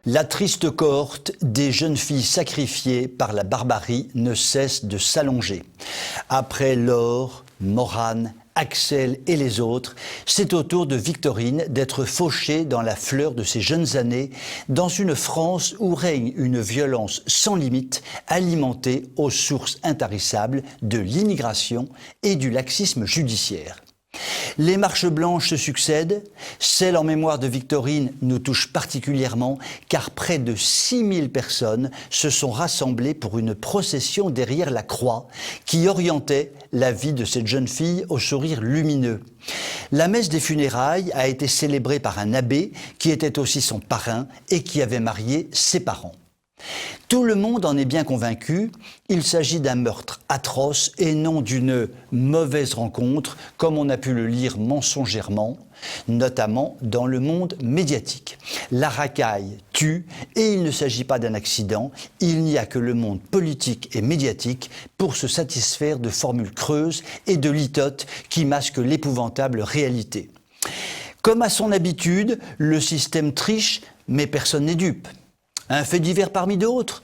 La triste cohorte des jeunes filles sacrifiées par la barbarie ne cesse de s'allonger. Après Laure, Morane, Axel et les autres, c'est au tour de Victorine d'être fauchée dans la fleur de ses jeunes années, dans une France où règne une violence sans limite, alimentée aux sources intarissables de l'immigration et du laxisme judiciaire. Les marches blanches se succèdent, celle en mémoire de Victorine nous touche particulièrement car près de 6000 personnes se sont rassemblées pour une procession derrière la croix qui orientait la vie de cette jeune fille au sourire lumineux. La messe des funérailles a été célébrée par un abbé qui était aussi son parrain et qui avait marié ses parents. Tout le monde en est bien convaincu, il s'agit d'un meurtre atroce et non d'une mauvaise rencontre, comme on a pu le lire mensongèrement, notamment dans le monde médiatique. La racaille tue et il ne s'agit pas d'un accident, il n'y a que le monde politique et médiatique pour se satisfaire de formules creuses et de litotes qui masquent l'épouvantable réalité. Comme à son habitude, le système triche, mais personne n'est dupe. Un fait divers parmi d'autres.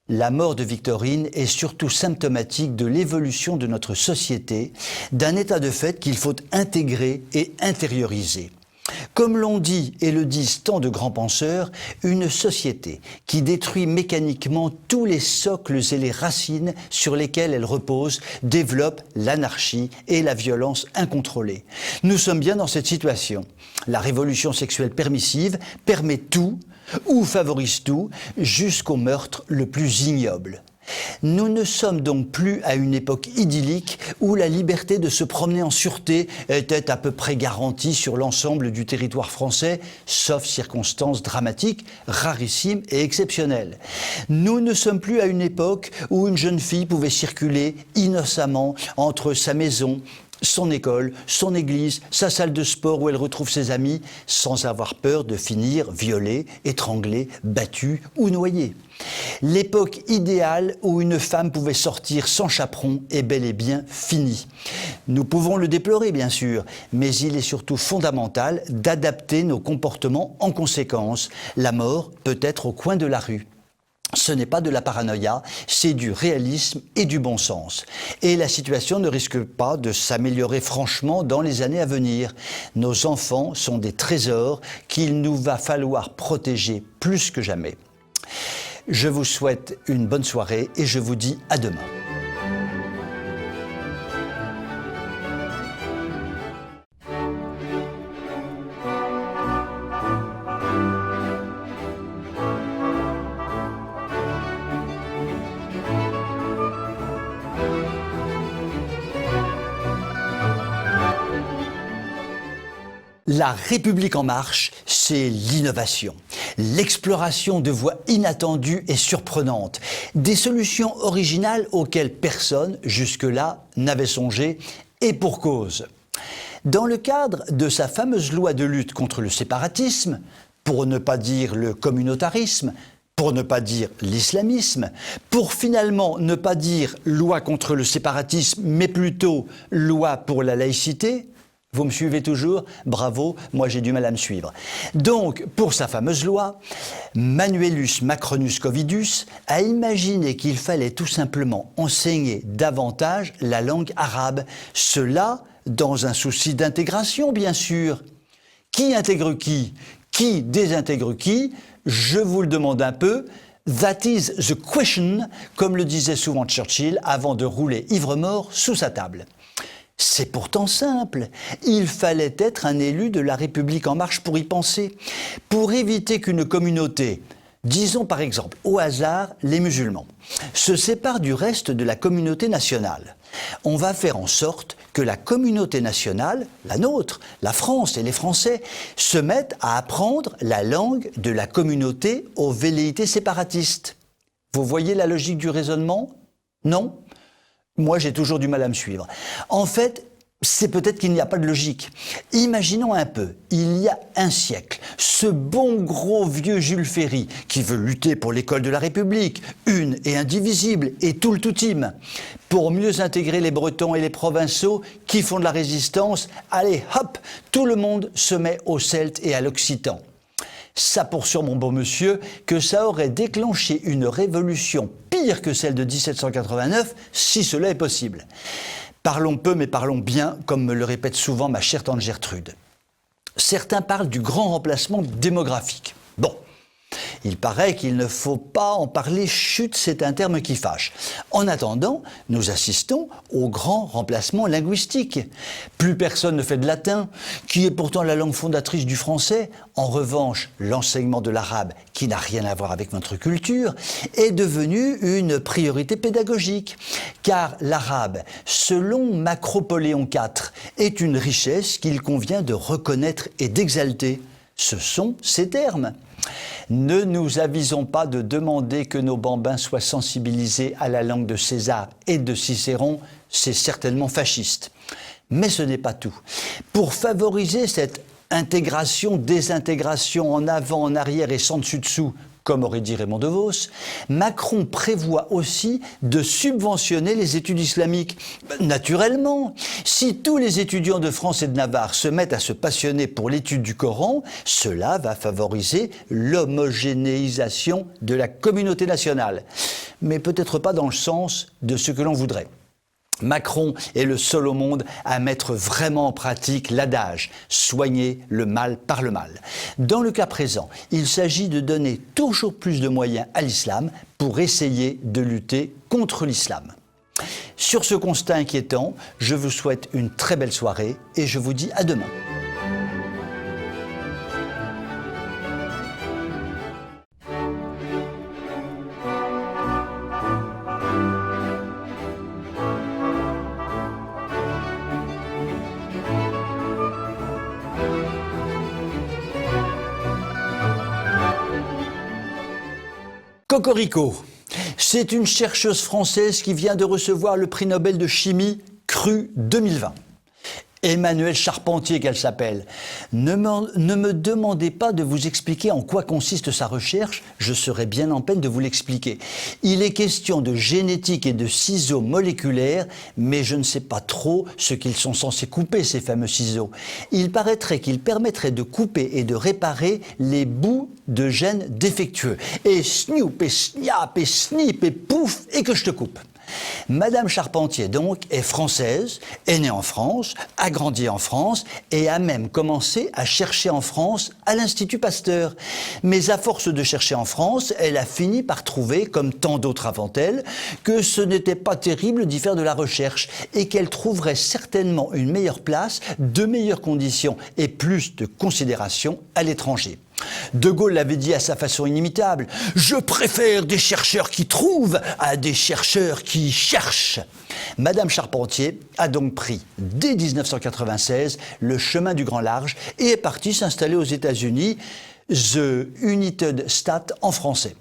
La mort de Victorine est surtout symptomatique de l'évolution de notre société, d'un état de fait qu'il faut intégrer et intérioriser. Comme l'ont dit et le disent tant de grands penseurs, une société qui détruit mécaniquement tous les socles et les racines sur lesquelles elle repose développe l'anarchie et la violence incontrôlée. Nous sommes bien dans cette situation. La révolution sexuelle permissive permet tout, ou favorise tout, jusqu'au meurtre le plus ignoble. Nous ne sommes donc plus à une époque idyllique où la liberté de se promener en sûreté était à peu près garantie sur l'ensemble du territoire français, sauf circonstances dramatiques, rarissimes et exceptionnelles. Nous ne sommes plus à une époque où une jeune fille pouvait circuler innocemment entre sa maison, son école, son église, sa salle de sport où elle retrouve ses amis, sans avoir peur de finir violée, étranglée, battue ou noyée. L'époque idéale où une femme pouvait sortir sans chaperon est bel et bien finie. Nous pouvons le déplorer bien sûr, mais il est surtout fondamental d'adapter nos comportements en conséquence. La mort peut être au coin de la rue. Ce n'est pas de la paranoïa, c'est du réalisme et du bon sens. Et la situation ne risque pas de s'améliorer franchement dans les années à venir. Nos enfants sont des trésors qu'il nous va falloir protéger plus que jamais. Je vous souhaite une bonne soirée et je vous dis à demain. La République en marche, c'est l'innovation, l'exploration de voies inattendues et surprenantes, des solutions originales auxquelles personne, jusque-là, n'avait songé, et pour cause. Dans le cadre de sa fameuse loi de lutte contre le séparatisme, pour ne pas dire le communautarisme, pour ne pas dire l'islamisme, pour finalement ne pas dire loi contre le séparatisme, mais plutôt loi pour la laïcité. Vous me suivez toujours? Bravo, moi j'ai du mal à me suivre. Donc, pour sa fameuse loi, Manuelus Macronus Covidus a imaginé qu'il fallait tout simplement enseigner davantage la langue arabe. Cela dans un souci d'intégration, bien sûr. Qui intègre qui? Qui désintègre qui? Je vous le demande un peu. That is the question, comme le disait souvent Churchill avant de rouler ivre-mort sous sa table. C'est pourtant simple, il fallait être un élu de la République en marche pour y penser, pour éviter qu'une communauté, disons par exemple au hasard les musulmans, se sépare du reste de la communauté nationale. On va faire en sorte que la communauté nationale, la nôtre, la France et les Français, se mettent à apprendre la langue de la communauté aux velléités séparatistes. Vous voyez la logique du raisonnement? Non? Moi, j'ai toujours du mal à me suivre. En fait, c'est peut-être qu'il n'y a pas de logique. Imaginons un peu, il y a un siècle, ce bon gros vieux Jules Ferry qui veut lutter pour l'école de la République, une et indivisible et tout le toutime, pour mieux intégrer les Bretons et les Provençaux qui font de la résistance. Allez, hop, tout le monde se met aux Celtes et à l'Occitan. Ça pour sûr, mon beau monsieur, que ça aurait déclenché une révolution pire que celle de 1789, si cela est possible. Parlons peu, mais parlons bien, comme me le répète souvent ma chère tante Gertrude. Certains parlent du grand remplacement démographique. Bon, il paraît qu'il ne faut pas en parler, chut, c'est un terme qui fâche. En attendant, nous assistons au grand remplacement linguistique. Plus personne ne fait de latin, qui est pourtant la langue fondatrice du français. En revanche, l'enseignement de l'arabe, qui n'a rien à voir avec notre culture, est devenu une priorité pédagogique. Car l'arabe, selon Macropoléon IV, est une richesse qu'il convient de reconnaître et d'exalter. Ce sont ces termes. Ne nous avisons pas de demander que nos bambins soient sensibilisés à la langue de César et de Cicéron, c'est certainement fasciste. Mais ce n'est pas tout. Pour favoriser cette intégration, en avant, en arrière et sans dessus-dessous, comme aurait dit Raymond DeVos, Macron prévoit aussi de subventionner les études islamiques. Naturellement, si tous les étudiants de France et de Navarre se mettent à se passionner pour l'étude du Coran, cela va favoriser l'homogénéisation de la communauté nationale. Mais peut-être pas dans le sens de ce que l'on voudrait. Macron est le seul au monde à mettre vraiment en pratique l'adage « soigner le mal par le mal ». Dans le cas présent, il s'agit de donner toujours plus de moyens à l'islam pour essayer de lutter contre l'islam. Sur ce constat inquiétant, je vous souhaite une très belle soirée et je vous dis à demain. Cocorico, c'est une chercheuse française qui vient de recevoir le prix Nobel de chimie CRU 2020. Emmanuelle Charpentier qu'elle s'appelle. Ne me demandez pas de vous expliquer en quoi consiste sa recherche, je serai bien en peine de vous l'expliquer. Il est question de génétique et de ciseaux moléculaires, mais je ne sais pas trop ce qu'ils sont censés couper, ces fameux ciseaux. Il paraîtrait qu'ils permettraient de couper et de réparer les bouts de gènes défectueux. Et snoop, et snap, et snip, et pouf, et que je te coupe. Madame Charpentier, donc, est française, est née en France, a grandi en France et a même commencé à chercher en France à l'Institut Pasteur. Mais à force de chercher en France, elle a fini par trouver, comme tant d'autres avant elle, que ce n'était pas terrible d'y faire de la recherche et qu'elle trouverait certainement une meilleure place, de meilleures conditions et plus de considération à l'étranger. De Gaulle l'avait dit à sa façon inimitable « Je préfère des chercheurs qui trouvent à des chercheurs qui cherchent ». Madame Charpentier a donc pris, dès 1996, le chemin du grand large et est partie s'installer aux États-Unis, The United States en français.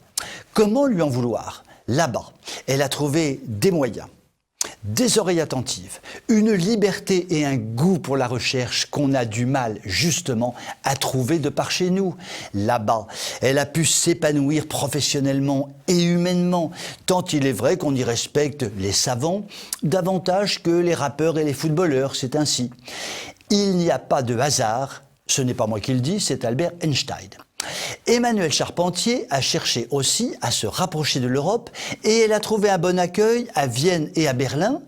Comment lui en vouloir ? Là-bas, elle a trouvé des moyens, des oreilles attentives, une liberté et un goût pour la recherche qu'on a du mal, justement, à trouver de par chez nous. Là-bas, elle a pu s'épanouir professionnellement et humainement, tant il est vrai qu'on y respecte les savants davantage que les rappeurs et les footballeurs, c'est ainsi. Il n'y a pas de hasard, ce n'est pas moi qui le dis, c'est Albert Einstein. Emmanuelle Charpentier a cherché aussi à se rapprocher de l'Europe et elle a trouvé un bon accueil à Vienne et à Berlin,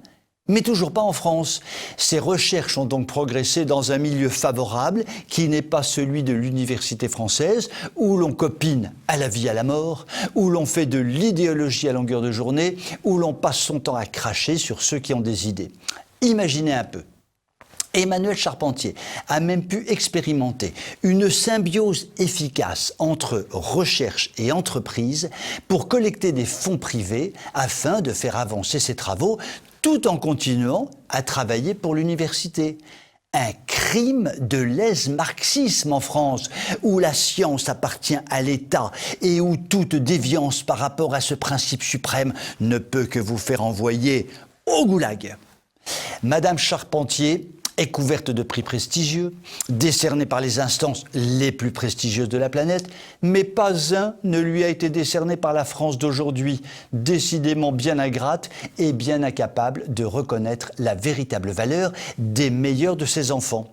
mais toujours pas en France. Ses recherches ont donc progressé dans un milieu favorable qui n'est pas celui de l'université française où l'on copine à la vie à la mort, où l'on fait de l'idéologie à longueur de journée, où l'on passe son temps à cracher sur ceux qui ont des idées. Imaginez un peu. Emmanuelle Charpentier a même pu expérimenter une symbiose efficace entre recherche et entreprise pour collecter des fonds privés afin de faire avancer ses travaux tout en continuant à travailler pour l'université. Un crime de lèse-marxisme en France, où la science appartient à l'État et où toute déviance par rapport à ce principe suprême ne peut que vous faire envoyer au goulag. Madame Charpentier est couverte de prix prestigieux, décernés par les instances les plus prestigieuses de la planète, mais pas un ne lui a été décerné par la France d'aujourd'hui, décidément bien ingrate et bien incapable de reconnaître la véritable valeur des meilleurs de ses enfants.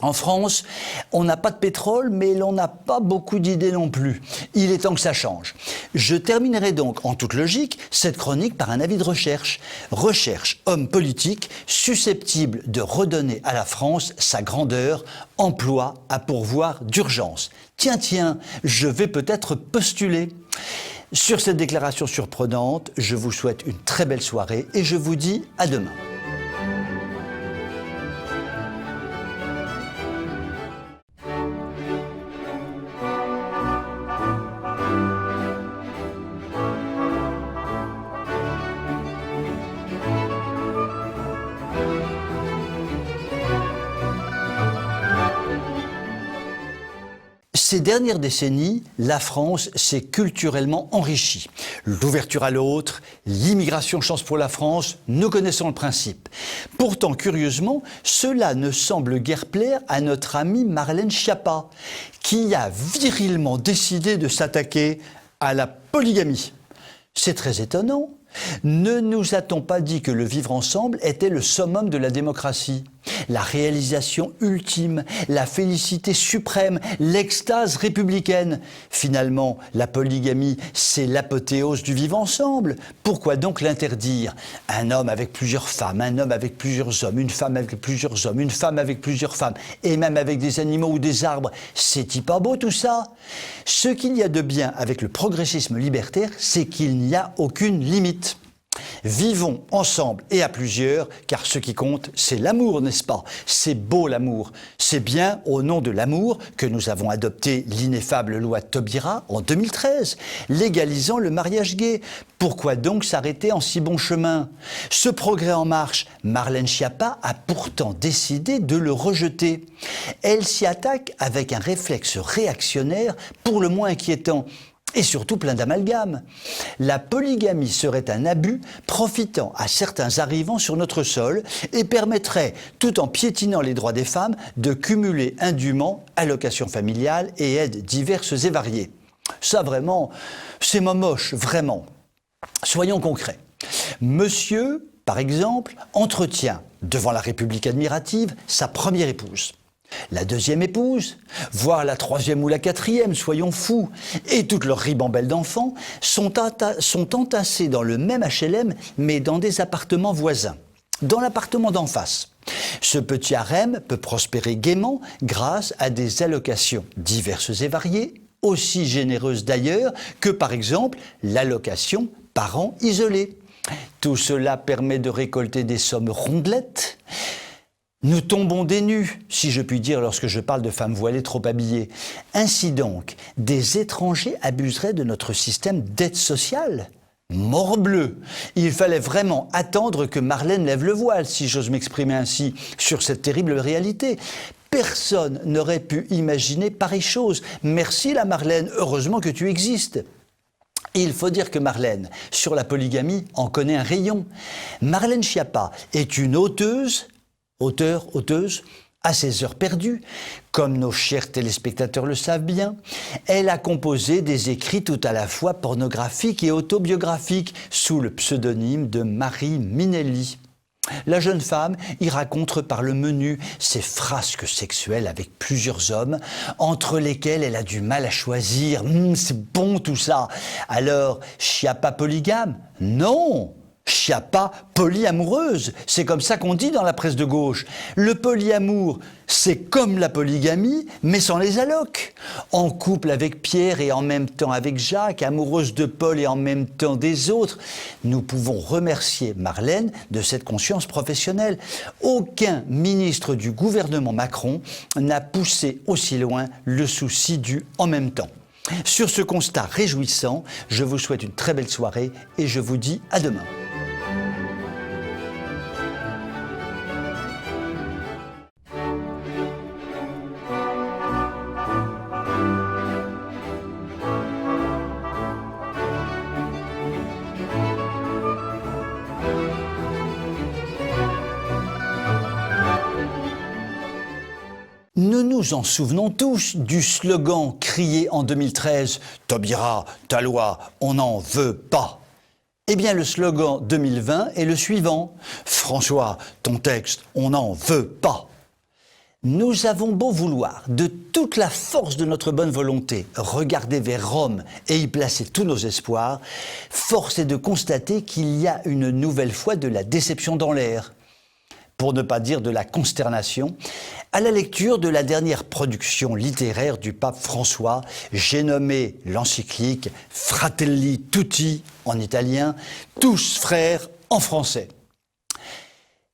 En France, on n'a pas de pétrole, mais l'on n'a pas beaucoup d'idées non plus. Il est temps que ça change. Je terminerai donc, en toute logique, cette chronique par un avis de recherche. Recherche homme politique susceptible de redonner à la France sa grandeur, emploi à pourvoir d'urgence. Tiens, je vais peut-être postuler. Sur cette déclaration surprenante, je vous souhaite une très belle soirée et je vous dis à demain. Ces dernières décennies, la France s'est culturellement enrichie. L'ouverture à l'autre, l'immigration chance pour la France, nous connaissons le principe. Pourtant, curieusement, cela ne semble guère plaire à notre amie Marlène Schiappa, qui a virilement décidé de s'attaquer à la polygamie. C'est très étonnant. Ne nous a-t-on pas dit que le vivre ensemble était le summum de la démocratie ? La réalisation ultime, la félicité suprême, l'extase républicaine. Finalement, la polygamie, c'est l'apothéose du vivre ensemble. Pourquoi donc l'interdire ? Un homme avec plusieurs femmes, un homme avec plusieurs hommes, une femme avec plusieurs hommes, une femme avec plusieurs femmes, et même avec des animaux ou des arbres, c'est-il pas beau tout ça ? Ce qu'il y a de bien avec le progressisme libertaire, c'est qu'il n'y a aucune limite. Vivons ensemble et à plusieurs, car ce qui compte, c'est l'amour, n'est-ce pas ? C'est beau l'amour. C'est bien au nom de l'amour que nous avons adopté l'ineffable loi Taubira en 2013, légalisant le mariage gay. Pourquoi donc s'arrêter en si bon chemin ? Ce progrès en marche, Marlène Schiappa a pourtant décidé de le rejeter. Elle s'y attaque avec un réflexe réactionnaire pour le moins inquiétant. Et surtout plein d'amalgames. La polygamie serait un abus profitant à certains arrivants sur notre sol et permettrait, tout en piétinant les droits des femmes, de cumuler indûment allocations familiales et aides diverses et variées. Ça vraiment, c'est moche, vraiment. Soyons concrets. Monsieur, par exemple, entretient, devant la République admirative, sa première épouse. La deuxième épouse, voire la troisième ou la quatrième, soyons fous, et toutes leurs ribambelles d'enfants sont entassées dans le même HLM, mais dans des appartements voisins, dans l'appartement d'en face. Ce petit harem peut prospérer gaiement grâce à des allocations diverses et variées, aussi généreuses d'ailleurs que par exemple l'allocation parents isolés. Tout cela permet de récolter des sommes rondelettes. Nous tombons des nues, si je puis dire, lorsque je parle de femmes voilées trop habillées. Ainsi donc, des étrangers abuseraient de notre système d'aide sociale ? Morbleu ! Il fallait vraiment attendre que Marlène lève le voile, si j'ose m'exprimer ainsi, sur cette terrible réalité. Personne n'aurait pu imaginer pareille chose. Merci la Marlène, heureusement que tu existes. Il faut dire que Marlène, sur la polygamie, en connaît un rayon. Marlène Schiappa est une auteuse, à ses heures perdues. Comme nos chers téléspectateurs le savent bien, elle a composé des écrits tout à la fois pornographiques et autobiographiques sous le pseudonyme de Marie Minelli. La jeune femme y raconte par le menu ses frasques sexuelles avec plusieurs hommes, entre lesquels elle a du mal à choisir. C'est bon tout ça. Alors, Schiappa polygame ? Non ! Schiappa polyamoureuse, c'est comme ça qu'on dit dans la presse de gauche. Le polyamour, c'est comme la polygamie, mais sans les allocs. En couple avec Pierre et en même temps avec Jacques, amoureuse de Paul et en même temps des autres. Nous pouvons remercier Marlène de cette conscience professionnelle. Aucun ministre du gouvernement Macron n'a poussé aussi loin le souci du « en même temps ». Sur ce constat réjouissant, je vous souhaite une très belle soirée et je vous dis à demain. Nous nous en souvenons tous du slogan crié en 2013 « Taubira, ta loi, on n'en veut pas ». Eh bien, le slogan 2020 est le suivant « François, ton texte, on n'en veut pas ». Nous avons beau vouloir, de toute la force de notre bonne volonté, regarder vers Rome et y placer tous nos espoirs, force est de constater qu'il y a une nouvelle fois de la déception dans l'air, pour ne pas dire de la consternation, à la lecture de la dernière production littéraire du pape François, j'ai nommé l'encyclique Fratelli Tutti en italien, tous frères en français.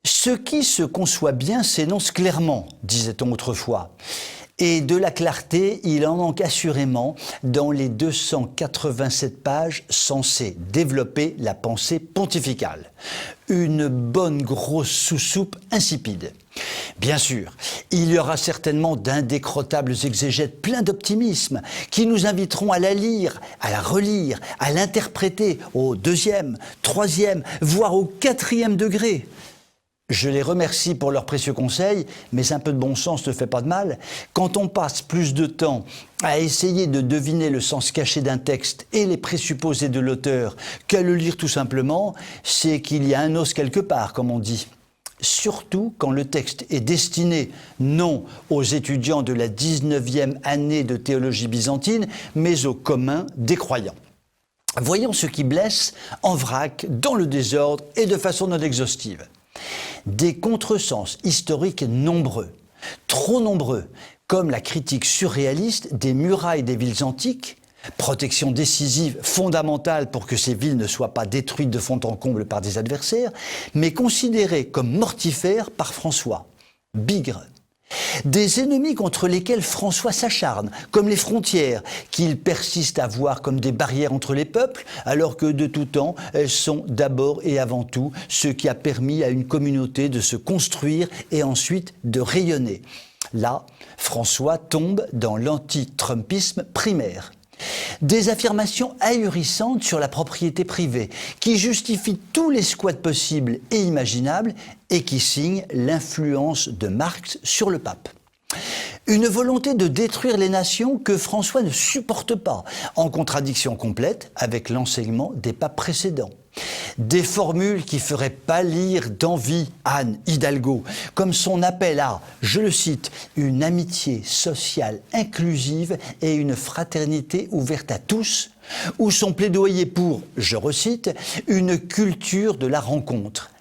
Ce qui se conçoit bien s'énonce clairement, disait-on autrefois. Et de la clarté, il en manque assurément dans les 287 pages censées développer la pensée pontificale. Une bonne grosse sous-soupe insipide. Bien sûr, il y aura certainement d'indécrottables exégètes pleins d'optimisme qui nous inviteront à la lire, à la relire, à l'interpréter au 2e, 3e, voire au 4e degré. Je les remercie pour leurs précieux conseils, mais un peu de bon sens ne fait pas de mal. Quand on passe plus de temps à essayer de deviner le sens caché d'un texte et les présupposés de l'auteur qu'à le lire tout simplement, c'est qu'il y a un os quelque part, comme on dit. Surtout quand le texte est destiné non aux étudiants de la 19e année de théologie byzantine, mais au commun des croyants. Voyons ce qui blesse en vrac, dans le désordre et de façon non exhaustive. Des contresens historiques nombreux, trop nombreux, comme la critique surréaliste des murailles des villes antiques, protection décisive, fondamentale pour que ces villes ne soient pas détruites de fond en comble par des adversaires, mais considérées comme mortifères par François. Bigre. Des ennemis contre lesquels François s'acharne, comme les frontières, qu'il persiste à voir comme des barrières entre les peuples, alors que de tout temps, elles sont d'abord et avant tout ce qui a permis à une communauté de se construire et ensuite de rayonner. Là, François tombe dans l'anti-trumpisme primaire. Des affirmations ahurissantes sur la propriété privée, qui justifient tous les squats possibles et imaginables et qui signent l'influence de Marx sur le pape. Une volonté de détruire les nations que François ne supporte pas, en contradiction complète avec l'enseignement des papes précédents. Des formules qui feraient pâlir d'envie Anne Hidalgo, comme son appel à, je le cite, une amitié sociale inclusive et une fraternité ouverte à tous, ou son plaidoyer pour, je recite, une culture de la rencontre.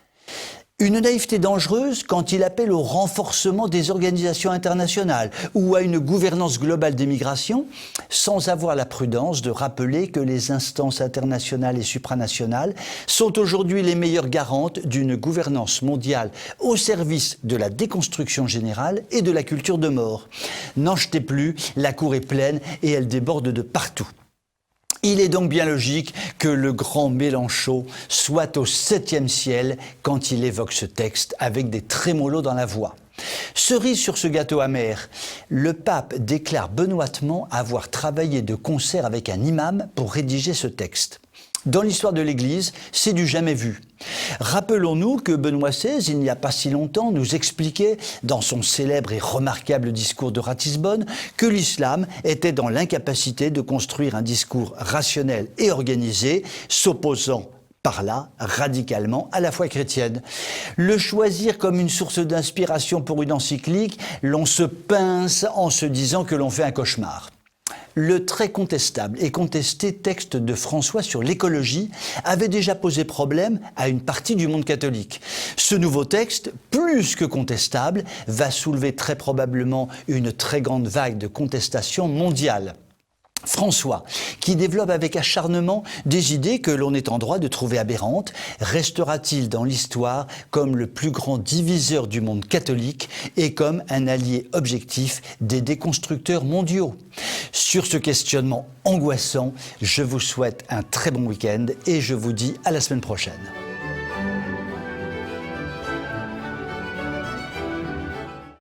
Une naïveté dangereuse quand il appelle au renforcement des organisations internationales ou à une gouvernance globale des migrations, sans avoir la prudence de rappeler que les instances internationales et supranationales sont aujourd'hui les meilleures garantes d'une gouvernance mondiale au service de la déconstruction générale et de la culture de mort. N'en jetez plus, la cour est pleine et elle déborde de partout. Il est donc bien logique que le grand Mélenchon soit au 7e ciel quand il évoque ce texte avec des trémolos dans la voix. Cerise sur ce gâteau amer, le pape déclare benoîtement avoir travaillé de concert avec un imam pour rédiger ce texte. Dans l'histoire de l'Église, c'est du jamais vu. Rappelons-nous que Benoît XVI, il n'y a pas si longtemps, nous expliquait, dans son célèbre et remarquable discours de Ratisbonne, que l'islam était dans l'incapacité de construire un discours rationnel et organisé, s'opposant par là, radicalement, à la foi chrétienne. Le choisir comme une source d'inspiration pour une encyclique, l'on se pince en se disant que l'on fait un cauchemar. Le très contestable et contesté texte de François sur l'écologie avait déjà posé problème à une partie du monde catholique. Ce nouveau texte, plus que contestable, va soulever très probablement une très grande vague de contestation mondiale. François, qui développe avec acharnement des idées que l'on est en droit de trouver aberrantes, restera-t-il dans l'histoire comme le plus grand diviseur du monde catholique et comme un allié objectif des déconstructeurs mondiaux? Sur ce questionnement angoissant, je vous souhaite un très bon week-end et je vous dis à la semaine prochaine.